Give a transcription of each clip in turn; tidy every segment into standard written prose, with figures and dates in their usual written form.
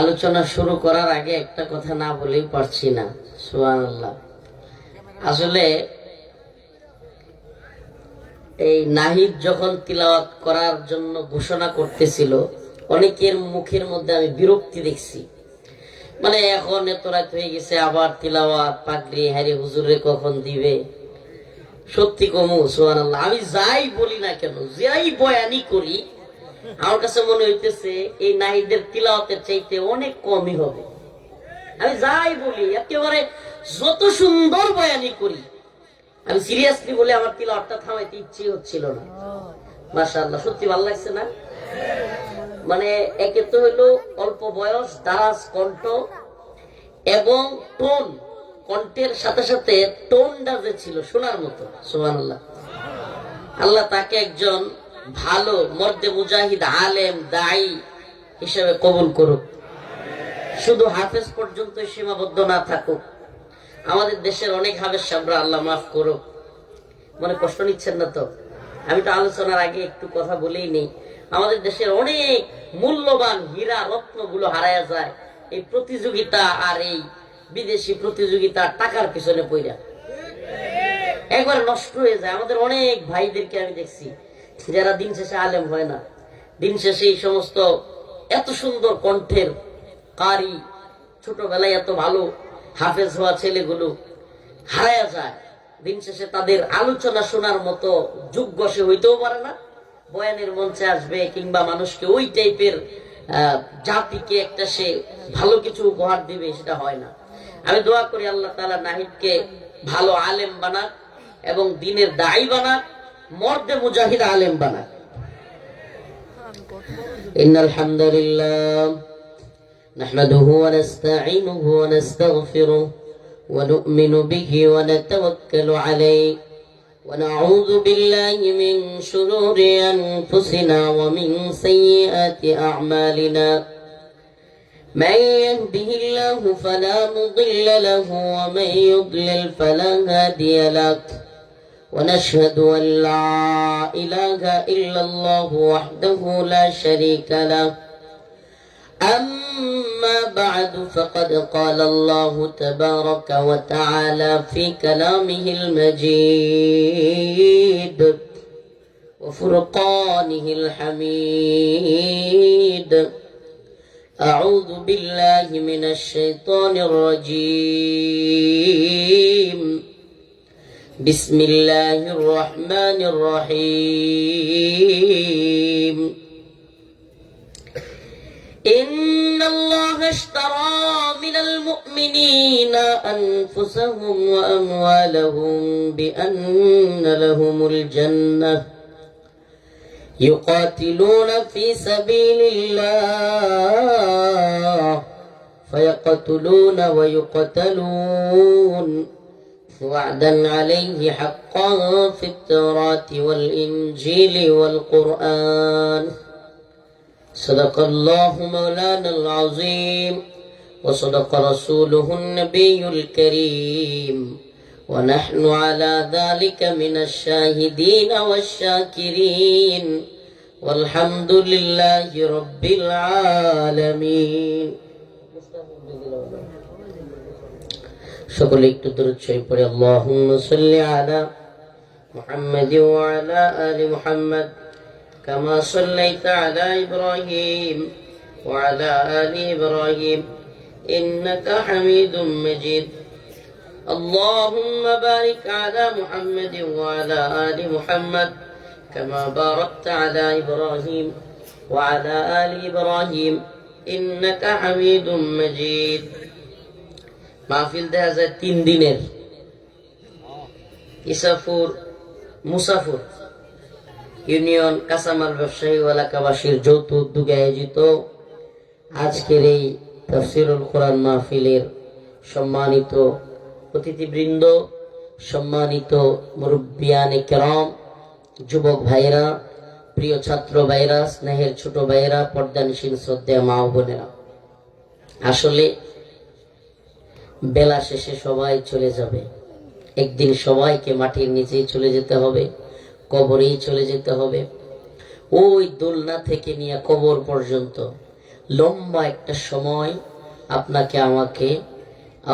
আলোচনা শুরু করার আগে একটা কথা না বলেই পারছি না। সুবহানাল্লাহ। আসলে এই নাহিদ যখন তিলাওয়াত করার জন্য ঘোষণা করতেছিল, অনেকের মুখের মধ্যে আমি বিরক্তি দেখছি। মানে এখন এত রাত হয়ে গেছে, আবার তিলাওয়াত পাগড়ি হারি হুজুরে কখন দিবে। সত্যি কমু সুবহানাল্লাহ, আমি যাই বলি না কেন, যাই বয়ানি করি, আমার কাছে মনে হইতেছে এই নাহিদের তিলাওয়াতের চাইতে অনেক কমই হবে। আমি যাই বলি, একেবারে যত সুন্দর বয়ানি করি, আমি সিরিয়াসলি বলে আমার তিলাওয়াতটা থামাইতে ইচ্ছে হচ্ছিল না। মাশাআল্লাহ, সত্যি ভালো লাগছে না? মানে একে তো হইলো অল্প বয়স, দারাজ কণ্ঠ এবং টোন, কণ্ঠের সাথে সাথে টোনটা যে ছিল শোনার মতো। সুবহানাল্লাহ। আল্লাহ তাকে একজন ভালো মর্দে মুজাহিদ, আলেম, দায়ী হিসেবে কবুল করুক। শুধু হাফেজ পর্যন্ত সীমাবদ্ধ না থাকুক। আমাদের দেশের অনেক হাফেজ সাহেবরা আল্লাহ মাফ করুক। মনে কষ্ট নিচ্ছেন না তো? আমি তো আলোচনার আগে একটু কথা বলেই নেই। আমাদের দেশের অনেক মূল্যবান হীরা রত্ন গুলো হারায়া যায় এই প্রতিযোগিতা আর এই বিদেশি প্রতিযোগিতা টাকার পিছনে পইরা, একবার নষ্ট হয়ে যায়। আমাদের অনেক ভাইদেরকে আমি দেখছি যারা দিন শেষে আলেম হয় না, দিন শেষে এই সমস্ত এত সুন্দর কণ্ঠের কারি, ছোটবেলায় এত ভালো হাফেজ হওয়া ছেলেগুলো হারায়া যায়। দিন শেষে তাদের আলোচনা শোনার মতো যোগ্য সে হইতেও পারে না। বয়ানের মঞ্চে আসবে কিংবা মানুষকে ওই টাইপের জাতিকে একটা সে ভালো কিছু উপহার দিবে, সেটা হয় না। আমি দোয়া করি আল্লাহ তাআলা নাহিদকে ভালো আলেম বানাক এবং দিনের দায়ী বানাক, মর্দে মুজাহিদ আলেম বানাক। ইন্নাল হামদুলিল্লাহ নাহমাদুহু ওয়া নাস্তাঈনুহু ওয়া নাস্তাগফিরুহু ওয়া নু'মিনু বিহি ওয়া নাতাওয়াক্কালু আলাইহি ওয়া নাউযু বিল্লাহি মিন শুরুরি আনফুসিনা ওয়া মিন সাইয়্যাতি আ'মালিনা। من يهده الله فلا مضل له ومن يضلل فلا هادي له ونشهد أن لا إله إلا الله وحده لا شريك له. أما بعد فقد قال الله تبارك وتعالى في كلامه المجيد وفرقانه الحميد. أعوذ بالله من الشيطان الرجيم. بسم الله الرحمن الرحيم. إن الله اشترى من المؤمنين أنفسهم وأموالهم بأن لهم الجنة يقاتلون في سبيل الله فيقتلون ويقتلون وعدا عليه حقا في التوراة والإنجيل والقرآن. صدق الله مولانا العظيم وصدق رسوله النبي الكريم ونحن على ذلك من الشاهدين والشاكرين والحمد لله رب العالمين. সকলে একটু দরুদ শরীফ পড়ে আল্লাহুম্মা সাল্লি আলা মুহাম্মাদ ওয়া আলা আলি মুহাম্মাদ কামা সাল্লাইতা আলা ইব্রাহিম ওয়া আলা আলি ইব্রাহিম ইন্নাকা হামিদুম মাজিদ. اللهم بارك على محمد وعلى آل محمد كما باركت على إبراهيم وعلى آل إبراهيم إنك حميد مجيد. মাহফিল দেখা যায় 3 দিনের। ইসাফুর মুসাফুর ইউনিয়ন কাঁচামাল ব্যবসায়ী এলাকাবাসীর যৌথ উদ্যোগে আয়োজিত আজকের এই তাফসীরুল কোরআন মাহফিলের সম্মানিত অতিথিবৃন্দ, সম্মানিত মুরব্বিয়ানে কেরাম, যুবক ভাইরা, প্রিয় ছাত্র ভাইরা, স্নেহের ছোট ভাইরা, পর্দানশীল শ্রদ্ধেয় মা ও বোনেরা, আসলে বেলা শেষে সবাই চলে যাবে। একদিন সবাইকে মাটির নিচেই চলে যেতে হবে, কবরেই চলে যেতে হবে। ওই দোলনা থেকে নিয়ে কবর পর্যন্ত লম্বা একটা সময় আপনাকে আমাকে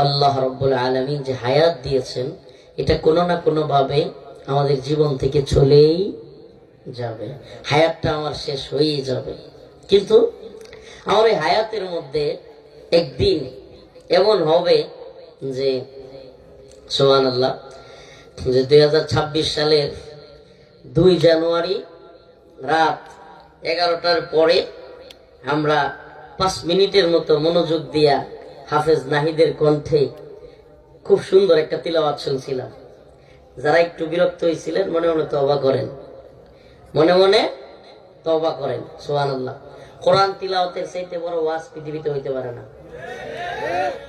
আল্লাহ রাব্বুল আলামিন যে হায়াত দিয়েছেন, এটা কোনো না কোনো ভাবে আমাদের জীবন থেকে চলেই যাবে। হায়াতটা আমার শেষ হয়েই যাবে, কিন্তু আমার এই হায়াতের মধ্যে একদিন এমন হবে যে সুবহানাল্লাহ, যে 2026 সালের 2 জানুয়ারি রাত 11টার পরে আমরা 5 মিনিটের মতো মনোযোগ দিয়া হাফেজ নাহিদের কণ্ঠে খুব সুন্দর একটা তিলাওয়াত শুনছিলাম। যারা একটু বিরক্ত হয়েছিলেন মনে মনে তওবা করেন, মনে মনে তওবা করেন। সুবহানাল্লাহ। কোরআন তিলাওয়াতের চাইতে বড় ওয়াজ পৃথিবীতে হইতে পারে না।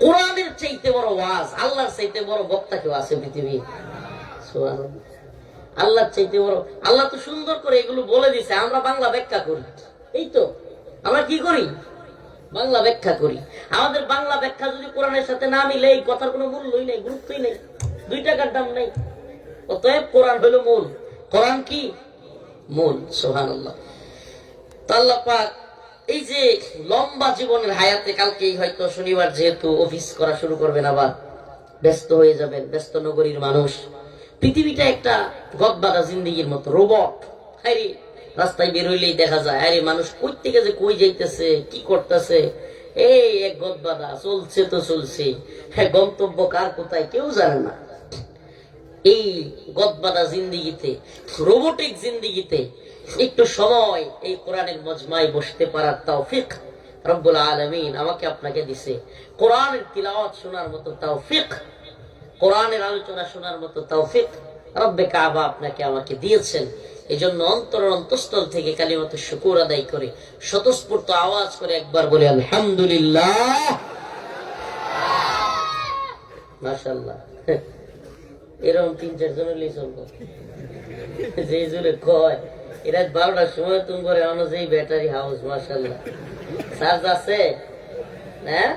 কোরআনের চাইতে বড় ওয়াজ, আল্লাহর চাইতে বড় বক্তা কেউ আছে পৃথিবী? সুবহানাল্লাহ। আল্লাহর চাইতে বড়, আল্লাহ তো সুন্দর করে এগুলো বলে দিছে, আমরা বাংলা ব্যাখ্যা করি। এই তো আমরা কি করি? বাংলা ব্যাখ্যা করি। আমাদের বাংলা ব্যাখ্যা যদি কোরআনের সাথে না মিলে এই কথার কোনো মূল্যই নেই, গুরুত্বই নেই, 2 টাকার দাম নেই। অতএব কোরআন হলো মূল। কোরআন কি মূল? সুবহানাল্লাহ। আল্লাহ পাক এই যে লম্বা জীবনের হায়াতে, কালকেই হয়তো শনিবার যেহেতু অফিস করা শুরু করবেন, আবার ব্যস্ত হয়ে যাবেন, ব্যস্ত নগরীর মানুষ। পৃথিবীটা একটা গদবাঁধা জিন্দেগির মতো, রোবট। হায়রে রাস্তায় বের হইলেই দেখা যায় আরে মানুষ কই থেকে যে কই যাইতেছে, কি করতেছে, এই এক গদবাঁধা চলছে তো চলছে, হ্যাঁ গন্তব্য কার কোথায় কেউ জানে না। এই গদবাঁধা জিন্দেগিতে, রোবটিক জিন্দেগিতে একটু সময় এই কোরআনের মজমায় বসতে পারার তৌফিক রব্বুল আলামিন আমাকে আপনাকে দিছে। কোরআনের তিলাওয়াত শোনার মতো তৌফিক, কোরআনের আলোচনা শোনার মতো তৌফিক রব্বে কাবা আপনাকে আমাকে দিয়েছেন। এই জন্য অন্তরের অন্তঃস্থল থেকে কালিমাতুশ শুকর আদায় করে স্বতঃস্ফূর্ত আওয়াজ করে একবার বলে আলহামদুলিল্লাহ। মাশাআল্লাহ। এরকম 3-4 জন হলেই চলবো, যে জোরে কয় এরা 12টার সময় তুমি করে অনুযায়ী ব্যাটারি হাউস। মাশাআল্লাহ। চার্জ আছে? হ্যাঁ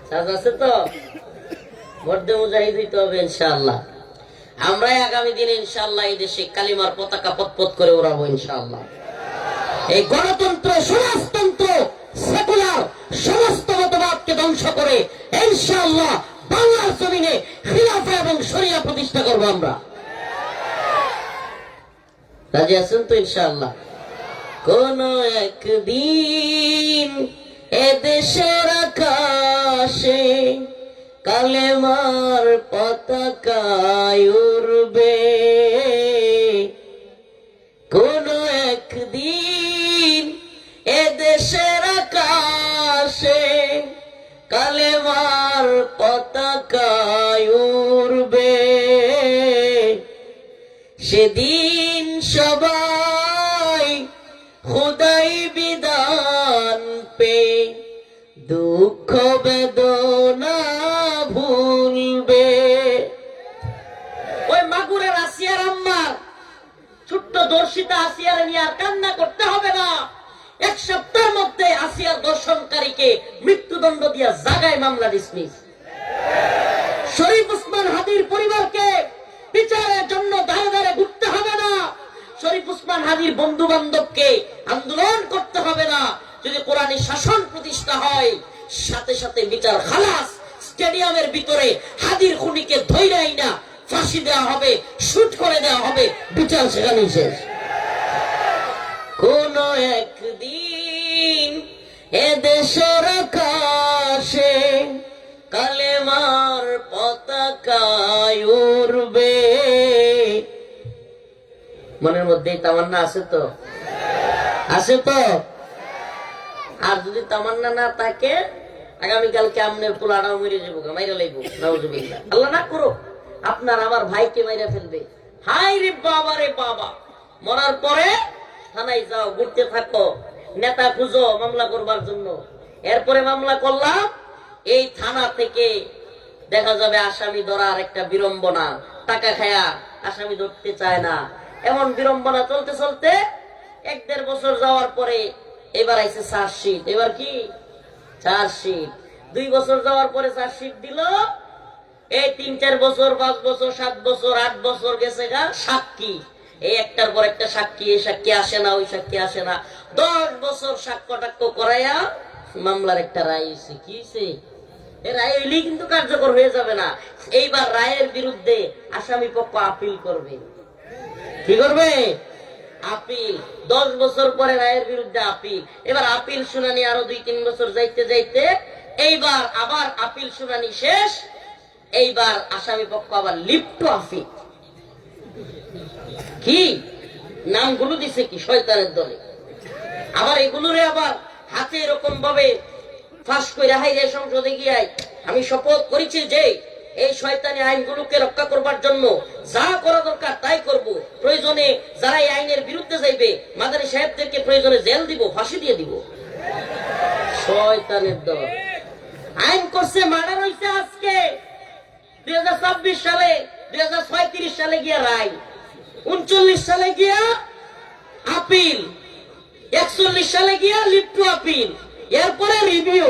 চার্জ আছে তো? মধ্যে মুজাহিদ হইতে হবে ইনশাআল্লাহ। আমরাই আগামী দিনে ইনশাআল্লাহ এই দেশে কালিমার পতাকা পতপত করে উড়াবো ইনশাআল্লাহ। এই গণতন্ত্র, সমাজতন্ত্র, সেকুলার সমস্ত মতবাদকে ধ্বংস করে ইনশাআল্লাহ বাংলার জমিনে খিলাফা এবং শরিয়া প্রতিষ্ঠা করবো আমরা। রাজি আছেন তো ইনশাআল্লাহ? কোন একদিন এদেশের আকাশে কালেমার পতাকা উড়বে, কোন একদিন এদেশের আকাশে কালেমার পতাকা উড়বে, সেদিন সবাই খোদাই বিধান পে দুঃখ বেদনা ভুলবে। ওই মাগুরের আসিয়ার আম্মার ছোট্ট দর্শিতা আসিয়ার নিয়ে আর কান্না করতে হবে না। 1 সপ্তাহের মধ্যে আসিয়ার দর্শনকারীকে মৃত্যুদণ্ড দিয়া জাগায় মামলা ডিসমিস। শরীফ উসমান হাদির পরিবারকে বিচারের জন্য ধারে ধারে ঘুরতে হবে না। শরীফ উসমান হাদির বন্ধু বান্ধবকে আন্দোলন করতে হবে না। যদি কোরআনী শাসন প্রতিষ্ঠা হয়, সাথে সাথে বিচার খালাস। স্টেডিয়ামের ভিতরে হাদির খুনিকে ধইরাই না ফাঁসি দেওয়া হবে, শুট করে দেওয়া হবে, বিচার সেখানেই শেষ। কোন একদিন এদেশের আকাশে কালেমার পতাকা উড়বে। মনের মধ্যে তামান্না আছে তো? আছে তো? আর যদি তামান্না না থাকে, আগামীকালকে আমনের পোলাটাও মেরে যাবো, মাইরা লাইবো, নাউজুবিল্লাহ। আল্লাহ না করো আপনার আমার ভাইকে মাইরা ফেলবে। হাই রে বাবা রে বাবা। মরার পরে থানায় যাও, ঘুরতে থাকো, নেতা খুঁজো মামলা করবার জন্য। এরপরে মামলা করলাম, এই থানা থেকে দেখা যাবে আসামি ধরার একটা বিড়ম্বনা, টাকা খায়া আসামি ধরতে চায় না, এমন বিড়ম্বনা চলতে চলতে 1-1.5 বছর যাওয়ার পরে এবার আইছে চার্জশিট। এবার কি চার্জশিট? 2 বছর যাওয়ার পরে চার্জশিট দিল। এই 3-4 বছর, 5 বছর, 7 বছর, 8 বছর গেছে গা। সাক্ষী, এই একটার পর একটা সাক্ষী, এই সাক্ষী আসে না, ওই সাক্ষী আসে না। 10 বছর সাক্ষ্য টাক্ষ্য করাইয়া মামলার একটা রায় হয়েছে, কি হয়েছে? এই রায় হইলেই কিন্তু কার্যকর হয়ে যাবে না। এইবার রায়ের বিরুদ্ধে আসামি পক্ষ আপিল করবে। কি করবে? আপিল। 10 বছর পরে রায়ের বিরুদ্ধে আপিল। এবার আপিল শুনানি আরো 2-3 বছর যাইতে যাইতে এইবার আবার আপিল শুনানি শেষ। এইবার আসামি পক্ষ আবার লিপ্ট আপিল। কি নামগুলো দিছে কি শয়তানের দলে। আবার এগুলোরে আবার হাতে এরকম ভাবে ফাঁস করে হাইরে সংসদে গিয়ে আমি শপথ করেছি যে এই শয়তানি আইনগুলোকে রক্ষা করবার জন্য যা করা দরকার তাই করব। প্রয়োজনে যারা এই আইনের বিরুদ্ধে যাইবে মাদানী সাহেবদেরকে প্রয়োজনে জেল দিব, ফাঁসি দিয়ে দিব। শয়তানের দল আইন করছে, মার্ডার হয়েছে আজকে 2026 সালে, 2036 সালে গিয়া রায়, 39 সালে গিয়া আপিল, 41 সালে গিয়া লিপ্ট আপিল, এরপরে রিভিউ,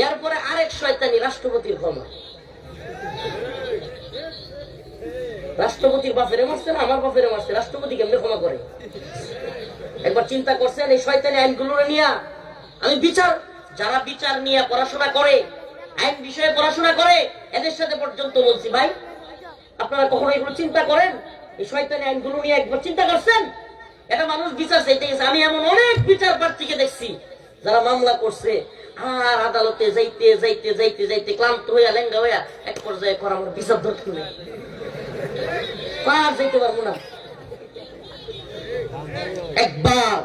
এরপরে আরেক শয়তানি রাষ্ট্রপতির ক্ষমা। রাষ্ট্রপতির বাপেরে মারছে না, আমার বাপেরে মারছে, রাষ্ট্রপতি কেমনে ক্ষমা করে? একবার চিন্তা করছেন এই শয়তানি আইনগুলো নিয়ে? আমি বিচার, যারা বিচার নিয়ে পড়াশোনা করে, আইন বিষয়ে পড়াশোনা করে, এদের সাথে পর্যন্ত বলছি ভাই আপনারা কখনো এগুলো চিন্তা করেন? এই শয়তানি আইনগুলো নিয়ে একবার চিন্তা করছেন? এটা মানুষ বিচার চাইতে গেছে। আমি এমন অনেক বিচার প্রার্থীকে দেখছি যারা মামলা করছে আর আদালতে যাইতে যাইতে যাইতে যাইতে ক্লান্ত হইয়া লেঙ্গা হইয়া এক পর্যায়ে করা আমার বিচার ধরতে নেই, পার যাইতে পারবো না। একবার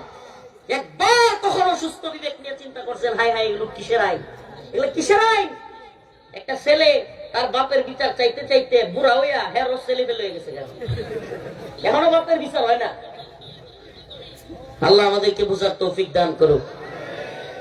একবার কখনো সুস্থ বিবেক নিয়ে চিন্তা করছেন হাই হাই এগুলো কিসের আইন? এগুলো কিসের আইন? একটা ছেলে তার বাপের বিচার চাইতে চাইতে বুড়া হইয়া হের ছেলে বেলে হয়ে গেছে, এখনো বাপের বিচার হয় না। আল্লাহ আমাদেরকে বুঝার তৌফিক দান করুক।